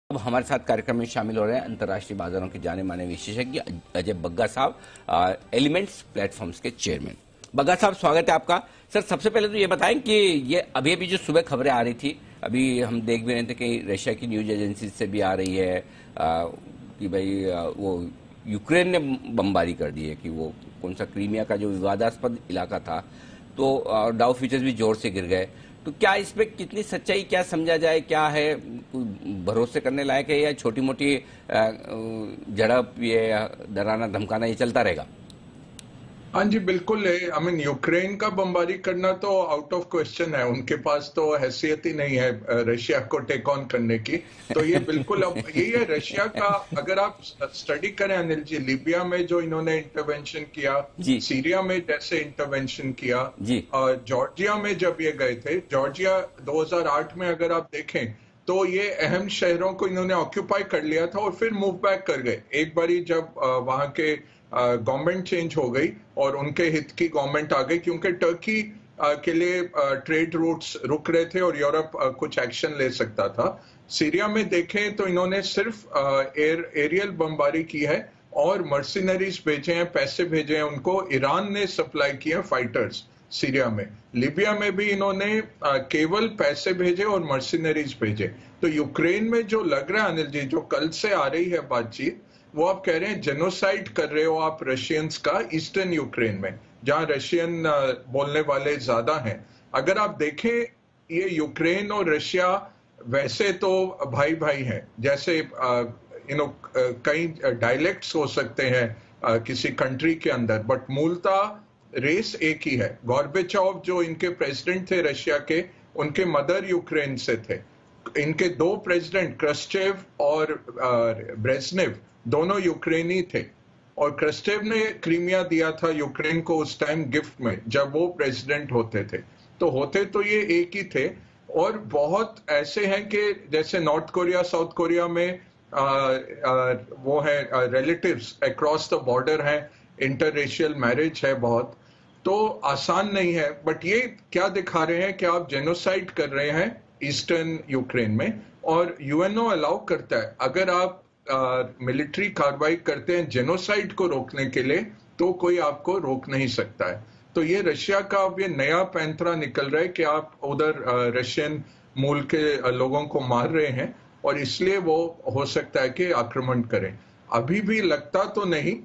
अब हमारे साथ कार्यक्रम में शामिल हो रहे हैं अंतर्राष्ट्रीय बाजारों के जाने माने विशेषज्ञ अजय बग्गा साहब, एलिमेंट्स प्लेटफॉर्म्स के चेयरमैन। बग्गा साहब, स्वागत है आपका। सर, सबसे पहले तो ये बताएं कि ये अभी अभी जो सुबह खबरें आ रही थी, अभी हम देख भी रहे थे कि रशिया की न्यूज एजेंसी से भी आ रही है कि भाई वो यूक्रेन ने बमबारी कर दी है, कि वो कौन सा क्रीमिया का जो विवादास्पद इलाका था, तो डाउ फ्यूचर्स भी जोर से गिर गए। तो क्या इसमें कितनी सच्चाई, क्या समझा जाए, क्या है, भरोसे करने लायक है या छोटी मोटी झड़प, ये डराना धमकाना ये चलता रहेगा? हाँ जी, बिल्कुल है। आई मीन यूक्रेन का बमबारी करना तो आउट ऑफ क्वेश्चन है। उनके पास तो हैसियत ही नहीं है रशिया को टेक ऑन करने की। तो ये बिल्कुल अब यही है रशिया का। अगर आप स्टडी करें अनिल जी, लीबिया में जो इन्होंने इंटरवेंशन किया, सीरिया में जैसे इंटरवेंशन किया, और जॉर्जिया में जब ये गए थे, जॉर्जिया 2008 में अगर आप देखें तो ये अहम शहरों को इन्होंने ऑक्यूपाई कर लिया था और फिर मूव बैक कर गए। एक बारी जब वहां के गवर्नमेंट चेंज हो गई और उनके हित की गवर्नमेंट आ गई, क्योंकि टर्की के लिए ट्रेड रूट्स रुक रहे थे और यूरोप कुछ एक्शन ले सकता था। सीरिया में देखें तो इन्होंने सिर्फ एरियल बमबारी की है और मर्सिनरीज भेजे हैं, पैसे भेजे हैं उनको। ईरान ने सप्लाई किए हैं फाइटर्स सीरिया में। लीबिया में भी इन्होंने केवल पैसे भेजे और मर्सिनरीज भेजे। तो यूक्रेन में जो लग रहा है अनिल जी, जो कल से आ रही है बातचीत, वो आप कह रहे हैं जेनोसाइड कर रहे हो आप रशियंस का ईस्टर्न यूक्रेन में, जहां रशियन बोलने वाले ज्यादा हैं। अगर आप देखें, ये यूक्रेन और रशिया वैसे तो भाई भाई हैं, जैसे कई डायलेक्ट्स हो सकते हैं किसी कंट्री के अंदर, बट मूलतः रेस एक ही है। गॉर्बेचोव जो इनके प्रेसिडेंट थे रशिया के, उनके मदर यूक्रेन से थे। इनके दो प्रेसिडेंट, क्रस्चेव और ब्रेजनेव, दोनों यूक्रेनी थे। और क्रस्चेव ने क्रीमिया दिया था यूक्रेन को उस टाइम गिफ्ट में, जब वो प्रेसिडेंट होते थे। तो होते तो ये एक ही थे। और बहुत ऐसे हैं कि जैसे नॉर्थ कोरिया, साउथ कोरिया में वो है रिलेटिव्स अक्रॉस द बॉर्डर हैं, इंटररेशियल मैरिज है बहुत। तो आसान नहीं है। बट ये क्या दिखा रहे हैं कि आप जेनोसाइड कर रहे हैं ईस्टर्न यूक्रेन में, और यूएनओ अलाउ करता है। अगर आप मिलिट्री कार्रवाई करते हैं जेनोसाइड को रोकने के लिए, तो कोई आपको रोक नहीं सकता है। तो ये रशिया का अब ये नया पैंतरा निकल रहा है कि आप उधर रशियन मूल के लोगों को मार रहे हैं और इसलिए वो हो सकता है कि आक्रमण करें। अभी भी लगता तो नहीं,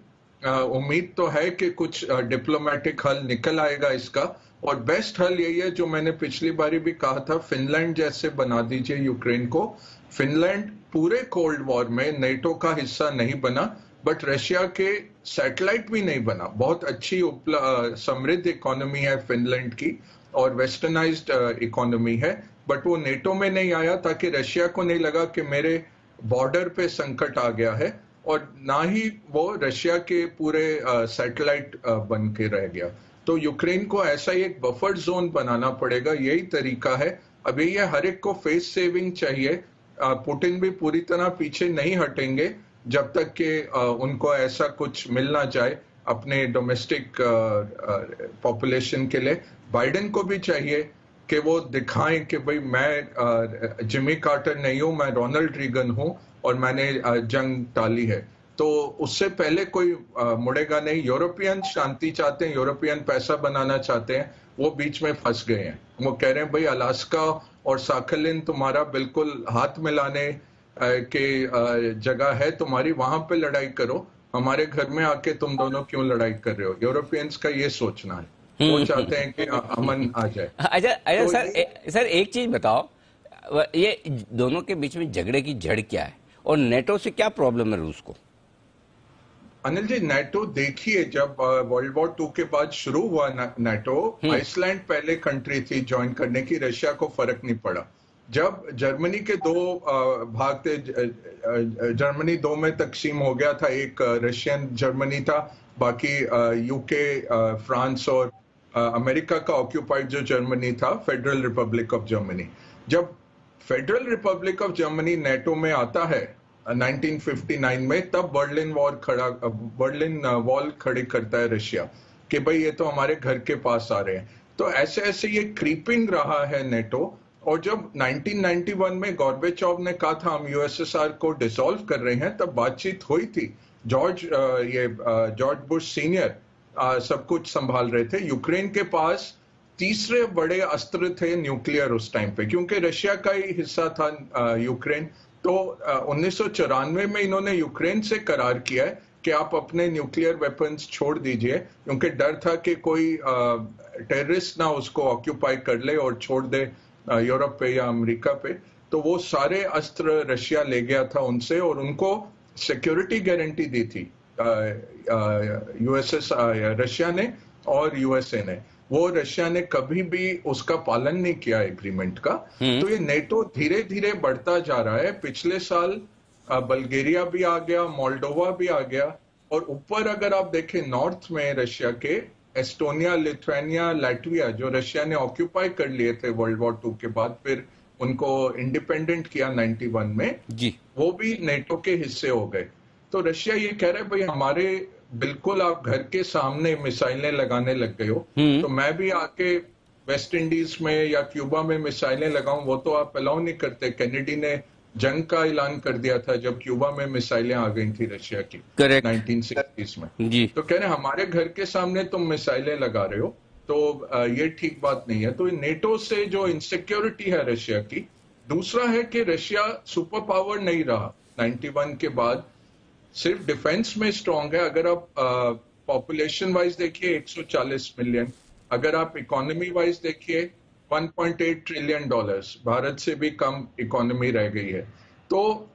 उम्मीद तो है कि कुछ डिप्लोमेटिक हल निकल आएगा इसका। और बेस्ट हल यही है जो मैंने पिछली बारी भी कहा था, फिनलैंड जैसे बना दीजिए यूक्रेन को। फिनलैंड पूरे कोल्ड वॉर में नेटो का हिस्सा नहीं बना, बट रशिया के सैटेलाइट भी नहीं बना। बहुत अच्छी समृद्ध इकोनॉमी है फिनलैंड की और वेस्टर्नाइज्ड इकोनॉमी है, बट वो नेटो में नहीं आया ताकि रशिया को नहीं लगा कि मेरे बॉर्डर पे संकट आ गया है, और ना ही वो रशिया के पूरे सैटेलाइट बन के रह गया। तो यूक्रेन को ऐसा ही एक बफर जोन बनाना पड़ेगा, यही तरीका है। अभी ये हर एक को फेस सेविंग चाहिए। पुतिन भी पूरी तरह पीछे नहीं हटेंगे जब तक कि उनको ऐसा कुछ मिल ना जाए अपने डोमेस्टिक पॉपुलेशन के लिए। बाइडेन को भी चाहिए कि वो दिखाएं कि भाई मैं जिमी कार्टर नहीं हूं, मैं रोनाल्ड रीगन हूं और मैंने जंग टाली है। तो उससे पहले कोई मुड़ेगा नहीं। यूरोपियन शांति चाहते हैं, यूरोपियन पैसा बनाना चाहते हैं, वो बीच में फंस गए हैं। वो कह रहे हैं भाई अलास्का और साखलिन तुम्हारा बिल्कुल हाथ मिलाने के जगह है तुम्हारी, वहां पे लड़ाई करो, हमारे घर में आके तुम दोनों क्यों लड़ाई कर रहे हो। यूरोपियंस का ये सोचना है, वो चाहते हैं कि अमन आ जाए। अच्छा तो सर एक चीज बताओ, ये दोनों के बीच में झगड़े की जड़ क्या है और नेटो से क्या प्रॉब्लम है रूस को? अनिल जी, नेटो देखिए, जब वर्ल्ड वॉर 2 के बाद शुरू हुआ नेटो, आइसलैंड पहले कंट्री थी ज्वाइन करने की, रशिया को फर्क नहीं पड़ा। जब जर्मनी के दो भाग थे, जर्मनी दो में तकसीम हो गया था, एक रशियन जर्मनी था, बाकी यूके, फ्रांस और अमेरिका का ऑक्यूपाइड जो जर्मनी था, फेडरल रिपब्लिक ऑफ जर्मनी। जब federal Republic of Germany NATO में आता है 1959 में, तब बर्लिन वॉल खड़ी करता है रशिया कि भाई ये तो हमारे घर के पास आ रहे हैं। तो ऐसे ऐसे ये क्रीपिंग रहा है नेटो, और जब 1991 में गॉर्बेचॉव ने कहा था हम यूएसएसआर को डिसॉल्व कर रहे हैं, तब बातचीत हुई थी। जॉर्ज बुश सीनियर सब कुछ संभाल रहे थे। यूक्रेन के पास तीसरे बड़े अस्त्र थे न्यूक्लियर उस टाइम पे, क्योंकि रशिया का ही हिस्सा था यूक्रेन। तो 1994 में इन्होंने यूक्रेन से करार किया है कि आप अपने न्यूक्लियर वेपन्स छोड़ दीजिए, क्योंकि डर था कि कोई टेररिस्ट ना उसको ऑक्यूपाई कर ले और छोड़ दे यूरोप पे या अमेरिका पे। तो वो सारे अस्त्र रशिया ले गया था उनसे, और उनको सिक्योरिटी गारंटी दी थी रशिया ने और यूएसए ने। वो रशिया ने कभी भी उसका पालन नहीं किया एग्रीमेंट का। तो ये नेटो धीरे धीरे बढ़ता जा रहा है। पिछले साल बल्गेरिया भी आ गया, मोल्डोवा भी आ गया, और ऊपर अगर आप देखें नॉर्थ में रशिया के एस्टोनिया, लिथुआनिया, लैटविया, जो रशिया ने ऑक्यूपाई कर लिए थे वर्ल्ड वॉर 2 के बाद, फिर उनको इंडिपेंडेंट किया 91 में जी, वो भी नेटो के हिस्से हो गए। तो रशिया ये कह रहा है भाई हमारे बिल्कुल आप घर के सामने मिसाइलें लगाने लग गए हो, तो मैं भी आके वेस्ट इंडीज में या क्यूबा में मिसाइलें लगाऊं, वो तो आप अलाउ नहीं करते। कैनेडी ने जंग का ऐलान कर दिया था जब क्यूबा में मिसाइलें आ गई थी रशिया की 1960s में जी। तो कह रहे हमारे घर के सामने तुम मिसाइलें लगा रहे हो, तो ये ठीक बात नहीं है। तो नेटो से जो इनसिक्योरिटी है रशिया की। दूसरा है कि रशिया सुपर पावर नहीं रहा 91 के बाद, सिर्फ डिफेंस में स्ट्रांग है। अगर आप पॉपुलेशन वाइज देखिए 140 मिलियन, अगर आप इकोनॉमी वाइज देखिए 1.8 ट्रिलियन डॉलर्स, भारत से भी कम इकोनॉमी रह गई है। तो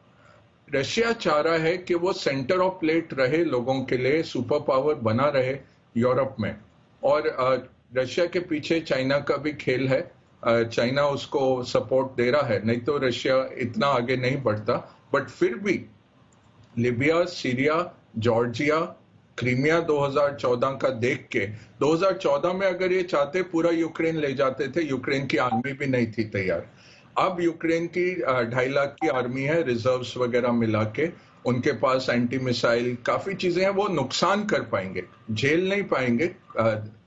रशिया चाह रहा है कि वो सेंटर ऑफ प्लेट रहे लोगों के लिए, सुपर पावर बना रहे यूरोप में। और रशिया के पीछे चाइना का भी खेल है। चाइना उसको सपोर्ट दे रहा है, नहीं तो रशिया इतना आगे नहीं बढ़ता। बट फिर भी लिबिया, सीरिया, जॉर्जिया, क्रीमिया 2014 का देख के, 2014 में अगर ये चाहते पूरा यूक्रेन ले जाते थे, यूक्रेन की आर्मी भी नहीं थी तैयार। अब यूक्रेन की 2.5 लाख की आर्मी है, रिजर्व्स वगैरह मिला के। उनके पास एंटी मिसाइल काफी चीजें हैं। वो नुकसान कर पाएंगे, झेल नहीं पाएंगे,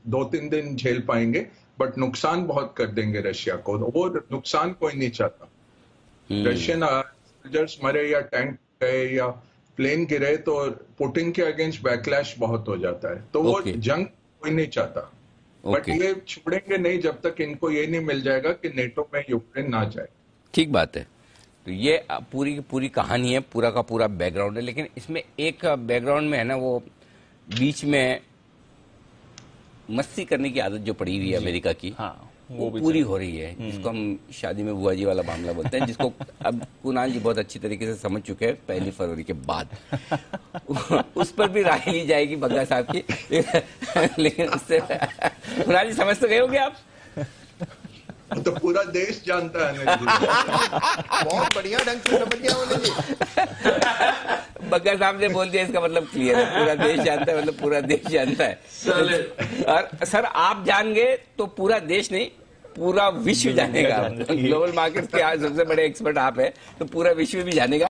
2-3 दिन झेल पाएंगे, बट नुकसान बहुत कर देंगे रशिया को। वो नुकसान कोई नहीं चाहता। रशियन सोल्जर्स मरे या टैंक गए या प्लेन गिरे तो पुतिन के अगेंस्ट बैकलैश बहुत हो जाता है। तो वो जंग कोई नहीं चाहता। बट ये छोड़ेंगे नहीं जब तक इनको ये नहीं मिल जाएगा कि नेटो में यूक्रेन ना जाए। ठीक बात है। तो ये पूरी की पूरी कहानी है, पूरा का पूरा बैकग्राउंड है। लेकिन इसमें एक बैकग्राउंड में है ना, वो बीच में मस्ती करने की आदत जो पड़ी हुई है अमेरिका की, हाँ, वो पूरी हो रही है, जिसको हम शादी में बुआ जी वाला मामला बोलते हैं, जिसको अब कुणाल जी बहुत अच्छी तरीके से समझ चुके हैं 1 फरवरी के बाद। उस पर भी राय ली जाएगी बग्गा साहब की। लेकिन उससे कुणाल जी समझ तो गए होंगे आप? तो पूरा देश जानता है। बहुत बढ़िया ढंग से समझ गया बोले जी। बग्गा साहब ने बोल दिया, इसका मतलब क्लियर है, पूरा देश जानता है, मतलब पूरा देश जानता है। और सर आप जान गए तो पूरा देश नहीं, पूरा विश्व जानेगा। ग्लोबल मार्केट्स के आज सबसे बड़े एक्सपर्ट आप हैं, तो पूरा विश्व भी जानेगा।